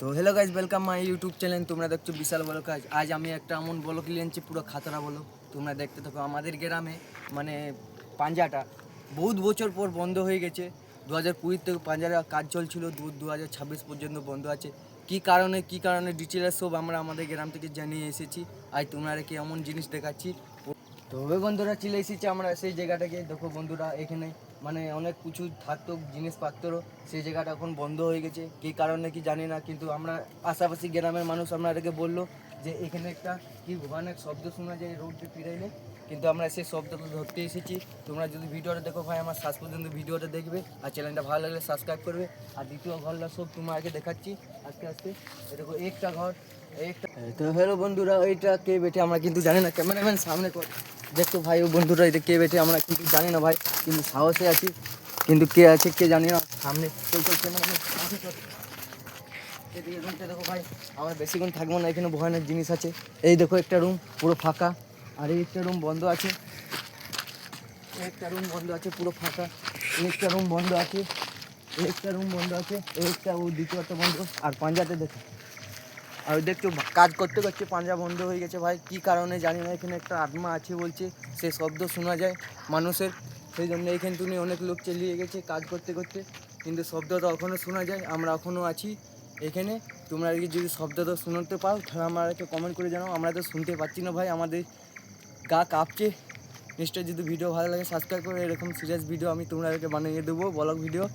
তো hello guys, welcome my YouTube channel. তোমরা দেখছো বিশাল বলো কাজ। আজ আমি একটা এমন বলো ক্লিয়ে আনছি, পুরো খাতরা বলো। তোমরা দেখতে থাকো। আমাদের গ্রামে মানে পাঞ্জাটা বহুত বছর পর বন্ধ হয়ে গেছে। 2020 থেকে পাঞ্জার কাজ চলছিল, 2026 পর্যন্ত বন্ধ আছে। কী কারণে ডিটেলস সব আমরা আমাদের গ্রাম থেকে জানিয়ে এসেছি। আজ তোমরা কি এমন জিনিস দেখাচ্ছি। তো ওই বন্ধুরা চলে এসেছি আমরা সেই জায়গাটাকে। দেখো বন্ধুরা, এখানে মানে অনেক কিছু থাকতো জিনিসপত্র, সেই জায়গাটা এখন বন্ধ হয়ে গেছে। কী কারণে কি জানি না, কিন্তু আমরা পাশাপাশি গ্রামের মানুষ আপনাদেরকে বললো যে এখানে একটা কি ভয়ানক শব্দ শোনা যায় রোডে ফিরাইলে, কিন্তু আমরা সেই শব্দটা ধরতে এসেছি। তোমরা যদি ভিডিওটা দেখো ভাই, আমার শেষ পর্যন্ত ভিডিওটা দেখবে, আর চ্যানেলটা ভালো লাগলে সাবস্ক্রাইব করবে। আর দ্বিতীয় ঘরটা সব তোমাকে দেখাচ্ছি আস্তে আস্তে। দেখো একটা ঘর, একটা। তো হ্যালো বন্ধুরা, এইটা কে বেটে আমরা কিন্তু জানি না। ক্যামেরাম্যান সামনে কর, দেখতো ভাই। ও বন্ধুরা, এটা কে বেটে আমরা কিন্তু জানি না ভাই, কিন্তু সাহসে আছি। কিন্তু কে আছে কে জানি না। সামনে চল চল ক্যামেরাম্যান সামনে কর। এদিকে রুমটা দেখো ভাই, আমরা বেশিক্ষণ থাকবো না, এখানে ভয়ানক জিনিস আছে। এই দেখো একটা রুম পুরো ফাঁকা, আর এই একটা রুম বন্ধ আছে। একটা রুম বন্ধ আছে পুরো ফাঁকা, একটা রুম বন্ধ আছে, একটা রুম বন্ধ আছে, একটা ও দ্বিতীয়টা বন্ধ। আর পাঞ্জাতে দেখো, আর দেখছো কাজ করতে করতে পাঞ্জা বন্ধ হয়ে গেছে ভাই। কী কারণে জানি না। এখানে একটা আত্মা আছে বলছে, সে শব্দ শোনা যায় মানুষের। সেই জন্য এখান থেকে অনেক লোক চালিয়ে গেছে কাজ করতে করতে, কিন্তু শব্দটা এখনও শোনা যায়। আমরা এখনও আছি এখানে। তোমরা যদি শব্দটা শুনতে পাও তাহলে আমাকে কমেন্ট করে জানাও। আমরা তো শুনতে পাচ্ছি না ভাই, আমাদের গা কাঁপছে। নিশ্চয়ই যদি ভিডিও ভালো লাগে সাবস্ক্রাইব করে, এরকম সিরিয়াস ভিডিও আমি তোমাদেরকে বানিয়ে দেবো, ব্লগ ভিডিও।